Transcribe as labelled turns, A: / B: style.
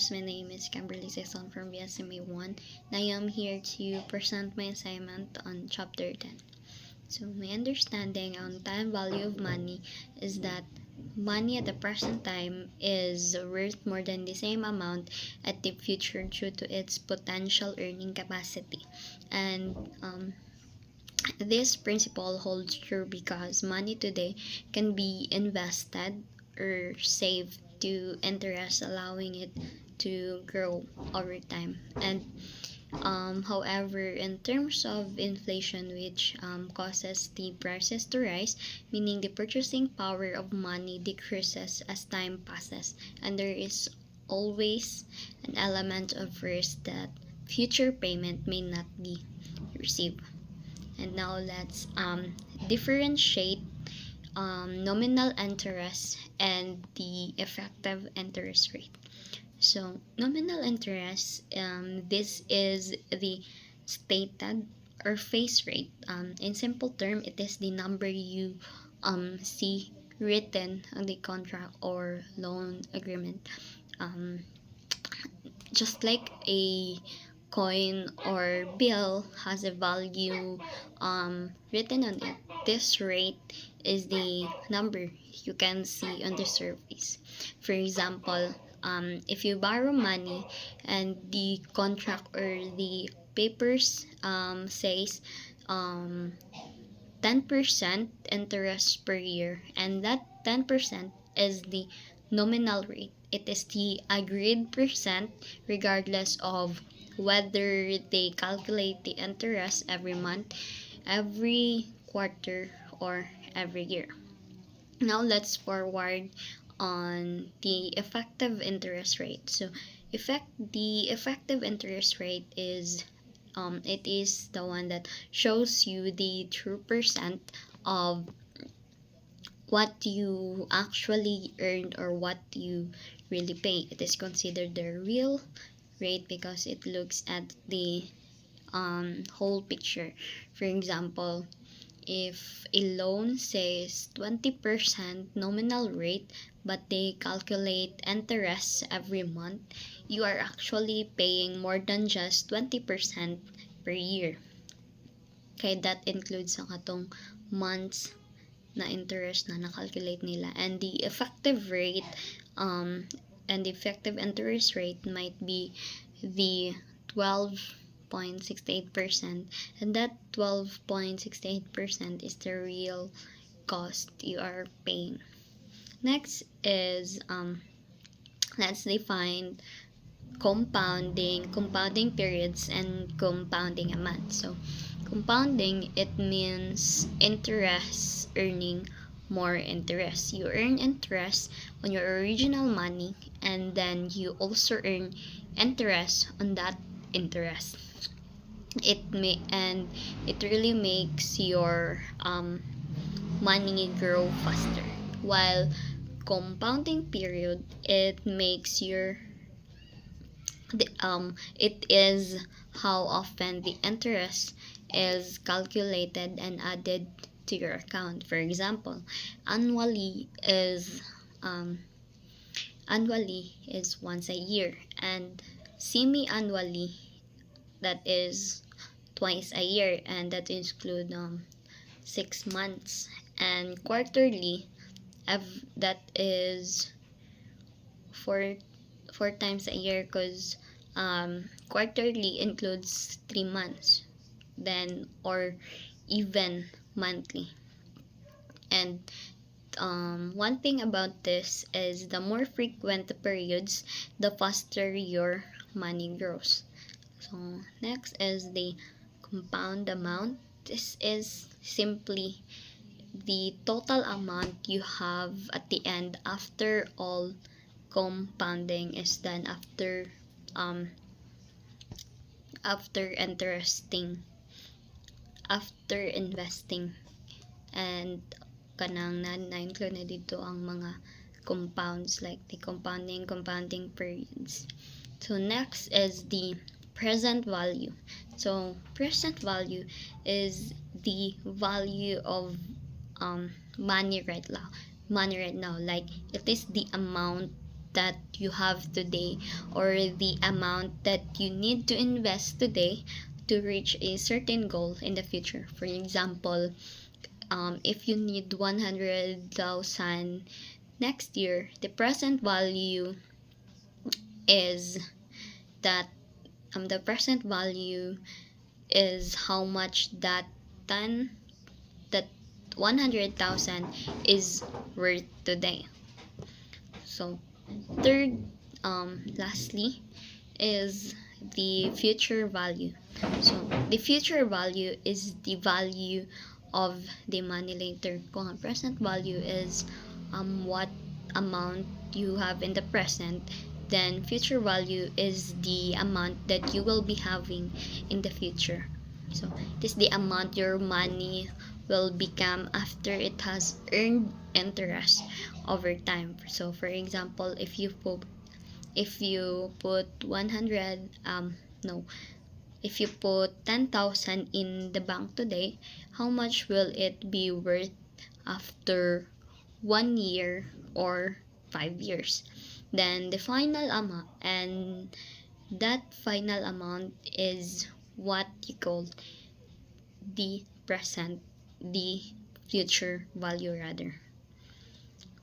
A: listeners, my name is Kimberly Sison from BSMA 1, and I am here to present my assignment on Chapter 10. So, my understanding on time value of money is that money at the present time is worth more than the same amount at the future due to its potential earning capacity. And this principle holds true because money today can be invested or saved to interest, allowing it to grow over time. And however, in terms of inflation, which causes the prices to rise, meaning the purchasing power of money decreases as time passes, and there is always an element of risk that future payment may not be received. And now let's differentiate nominal interest and the effective interest rate. So nominal interest, this is the stated or face rate. In simple term, it is the number you see written on the contract or loan agreement. Um, just like a coin or bill has a value written on it, this rate is the number you can see on the surface. For example, if you borrow money and the contract or the papers says um, 10% interest per year, and that 10% is the nominal rate. It is the agreed percent regardless of whether they calculate the interest every month, every quarter, or every year. Now let's forward on the effective interest rate. So the effective interest rate is it is the one that shows you the true percent of what you actually earned or what you really pay. It is considered the real rate because it looks at the whole picture. For example, if a loan says 20% nominal rate but they calculate interest every month, you are actually paying more than just 20% per year. Okay, that includes ang atong months na interest na nakalculate nila. And the effective rate and the effective interest rate might be the 12.68%, and that 12.68% is the real cost you are paying. Next is let's define compounding periods and compounding amount. So compounding, it means interest earning more interest. You earn interest on your original money, and then you also earn interest on that interest. It really makes your money grow faster. While compounding period, it makes it is how often the interest is calculated and added to your account. For example, annually is um, once a year, and semi-annually, that is twice a year, and that include 6 months, and quarterly, that is four times a year because quarterly includes 3 months, then or even monthly. And one thing about this is the more frequent the periods, the faster your money grows. So next is the compound amount. This is simply the total amount you have at the end after all compounding is done, after investing, and kanang na-include na dito ang mga compounds like the compounding periods. So next is the present value. So present value is the value of money right now. Like it is the amount that you have today, or the amount that you need to invest today to reach a certain goal in the future. For example, if you need 100,000 next year, the present value is that the present value is how much that 100,000 is worth today. So third, lastly, is the future value. So the future value is the value of the money later. Kung ang present value is what amount you have in the present, then future value is the amount that you will be having in the future. So it is the amount your money will become after it has earned interest over time. So for example, if you put 100 no if you put 10,000 in the bank today, how much will it be worth after 1 year or 5 years? Then the final amount, and that final amount is what you call the present, the future value rather.